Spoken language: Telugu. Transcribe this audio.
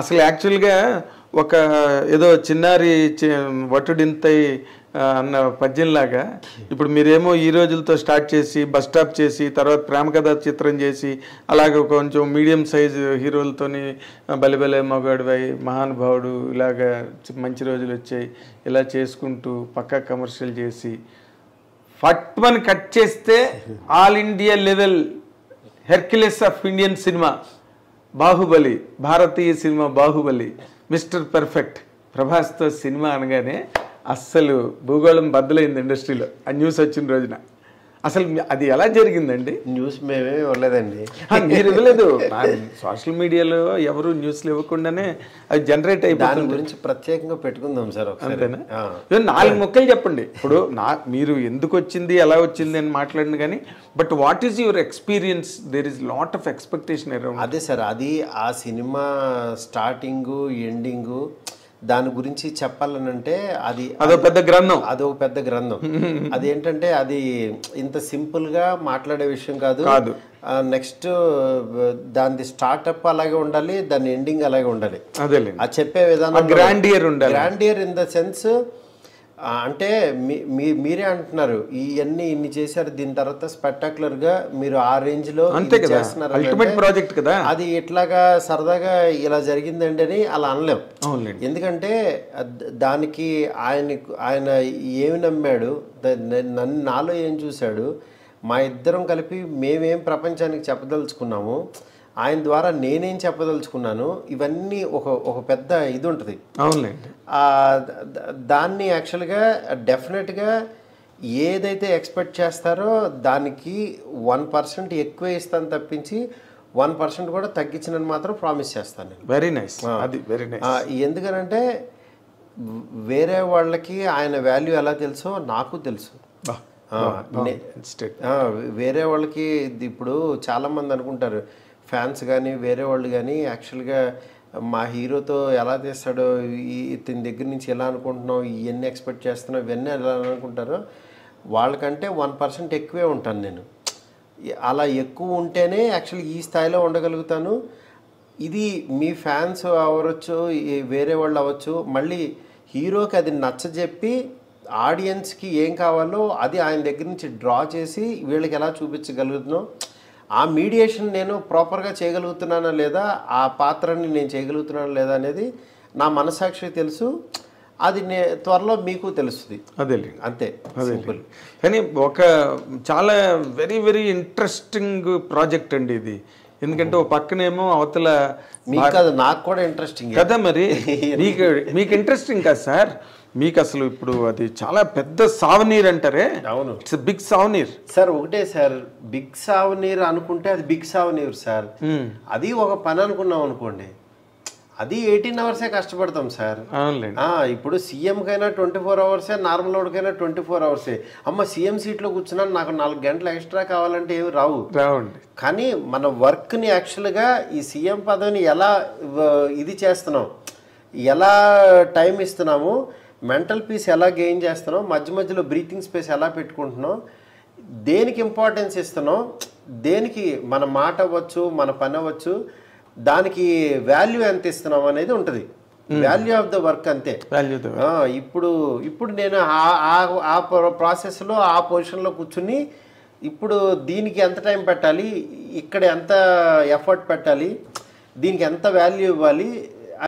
అసలు యాక్చువల్గా ఒక ఏదో చిన్నారి వటుడింతై అన్న పద్యంలాగా ఇప్పుడు మీరేమో ఈ రోజులతో స్టార్ట్ చేసి బస్ స్టాప్ చేసి తర్వాత ప్రేమ కథా చిత్రం చేసి అలాగే కొంచెం మీడియం సైజు హీరోలతోని బలిబలే మగాడువై మహానుభావుడు ఇలాగా మంచి రోజులు వచ్చాయి ఇలా చేసుకుంటూ పక్కా కమర్షియల్ చేసి ఫట్మని కట్ చేస్తే all India level Hercules of Indian cinema Baahubali, భారతీయ సినిమా బాహుబలి, మిస్టర్ పర్ఫెక్ట్ ప్రభాస్తో సినిమా అనగానే అస్సలు భూగోళం బద్దలైంది ఇండస్ట్రీలో ఆ న్యూస్ వచ్చిన రోజున. అసలు అది ఎలా జరిగిందండి? న్యూస్ మేమే ఇవ్వలేదండి. మీరు ఇవ్వలేదు, సోషల్ మీడియాలో ఎవరు న్యూస్లు ఇవ్వకుండానే అది జనరేట్ అయిపోయింది. దాని గురించి ప్రత్యేకంగా పెట్టుకుందాం సార్. అంతేనా? 4 ముక్కలు చెప్పండి. ఇప్పుడు మీరు ఎందుకు వచ్చింది ఎలా వచ్చింది అని మాట్లాడింది కానీ but what is your experience? There is lot of expectation around. అదే సార్, అది ఆ సినిమా స్టార్టింగు ఎండింగు దాని గురించి చెప్పాలనంటే అదొక పెద్ద గ్రంథం. అదేంటంటే అది ఇంత సింపుల్ గా మాట్లాడే విషయం కాదు. నెక్స్ట్ దాని స్టార్ట్అప్ అలాగే ఉండాలి, దాని ఎండింగ్ అలాగే ఉండాలి. అది చెప్పే విధానం గ్రాండియర్ ఇన్ ద సెన్స్ అంటే మీరే అంటున్నారు ఇవన్నీ ఇన్ని చేశారు, దీని తర్వాత స్పెక్టాక్యులర్ గా మీరు ఆ రేంజ్ లో చేస్తున్నారు. అది ఇట్లాగా సరదాగా ఇలా జరిగిందండి అని అలా అనలేం. ఎందుకంటే దానికి ఆయన ఏమి నమ్మాడు, నాలో ఏం చూశాడు, మా ఇద్దరం కలిపి మేమేం ప్రపంచానికి చెప్పదలుచుకున్నాము, ఆయన ద్వారా నేనేం చెప్పదలుచుకున్నాను, ఇవన్నీ ఒక పెద్ద ఇది ఉంటుంది. అవునండి. దాన్ని యాక్చువల్గా డెఫినెట్గా ఏదైతే ఎక్స్పెక్ట్ చేస్తారో దానికి 1% ఎక్కువ ఇస్తాను తప్పించి 1% కూడా తగ్గించినని మాత్రం ప్రామిస్ చేస్తాను. Very nice. అది వెరీ నైస్. ఎందుకనంటే వేరే వాళ్ళకి ఆయన వాల్యూ ఎలా తెలుసో నాకు తెలుసు. వేరే వాళ్ళకి ఇప్పుడు చాలామంది అనుకుంటారు ఫ్యాన్స్ కానీ వేరే వాళ్ళు కానీ యాక్చువల్గా మా హీరోతో ఎలా తీస్తాడో, ఇతని దగ్గర నుంచి ఎలా అనుకుంటున్నావు, ఇవన్నీ ఎక్స్పెక్ట్ చేస్తున్నావు, ఇవన్నీ ఎలా అనుకుంటారో వాళ్ళకంటే 1% ఎక్కువే ఉంటాను నేను. అలా ఎక్కువ ఉంటేనే యాక్చువల్గా ఈ స్థాయిలో ఉండగలుగుతాను. ఇది మీ ఫ్యాన్స్ అవ్వచ్చు, వేరే వాళ్ళు అవ్వచ్చు, మళ్ళీ హీరోకి అది నచ్చజెప్పి ఆడియన్స్కి ఏం కావాలో అది ఆయన దగ్గర నుంచి డ్రా చేసి వీళ్ళకి ఎలా చూపించగలుగుతున్నాం, ఆ మీడియేషన్ నేను ప్రాపర్గా చేయగలుగుతున్నానా లేదా, ఆ పాత్రని నేను చేయగలుగుతున్నానా లేదా అనేది నా మనసాక్షికి తెలుసు. అది త్వరలో మీకు తెలుస్తుంది. అదే అంతే సింపుల్. కానీ ఒక చాలా వెరీ వెరీ ఇంట్రెస్టింగ్ ప్రాజెక్ట్ అండి ఇది. ఎందుకంటే ఓ పక్కనేమో అవతల మీకు కాదు నాకు కూడా ఇంట్రెస్టింగ్ కదా. మరి మీకు ఇంట్రెస్టింగ్ కాదు సార్, మీకు అసలు ఇప్పుడు అది చాలా పెద్ద సావనీర్ అంటారే. అవును, ఇట్స్ బిగ్ సావనీర్ సార్. ఒకటే సార్, బిగ్ సావనీర్ అనుకుంటే అది బిగ్ సావనీర్ సార్. అది ఒక పని అనుకున్నాం అనుకోండి, అది 18 అవర్సే కష్టపడతాం సార్. ఇప్పుడు సీఎం కైనా 24 అవర్సే, నార్మల్ వాడికైనా 24 అవర్సే. అమ్మ సీఎం సీట్లో కూర్చున్నా నాకు 4 గంటలు ఎక్స్ట్రా కావాలంటే ఏమి రావండి. కానీ మన వర్క్ని యాక్చువల్గా ఈ సీఎం పదవిని ఎలా ఇది చేస్తున్నాం, ఎలా టైం ఇస్తున్నాము, మెంటల్ పీస్ ఎలా గెయిన్ చేస్తున్నాం, మధ్య మధ్యలో బ్రీతింగ్ స్పేస్ ఎలా పెట్టుకుంటున్నాం, దేనికి ఇంపార్టెన్స్ ఇస్తున్నాం, దేనికి మన మాట అవ్వచ్చు, మన పని అవ్వచ్చు, దానికి వాల్యూ ఎంత ఇస్తున్నాం అనేది ఉంటుంది. వాల్యూ ఆఫ్ ద వర్క్ అంతే. ఇప్పుడు నేను ఆ ప్రాసెస్లో ఆ పొజిషన్లో కూర్చుని ఇప్పుడు దీనికి ఎంత టైం పెట్టాలి, ఇక్కడ ఎంత ఎఫర్ట్ పెట్టాలి, దీనికి ఎంత వాల్యూ ఇవ్వాలి,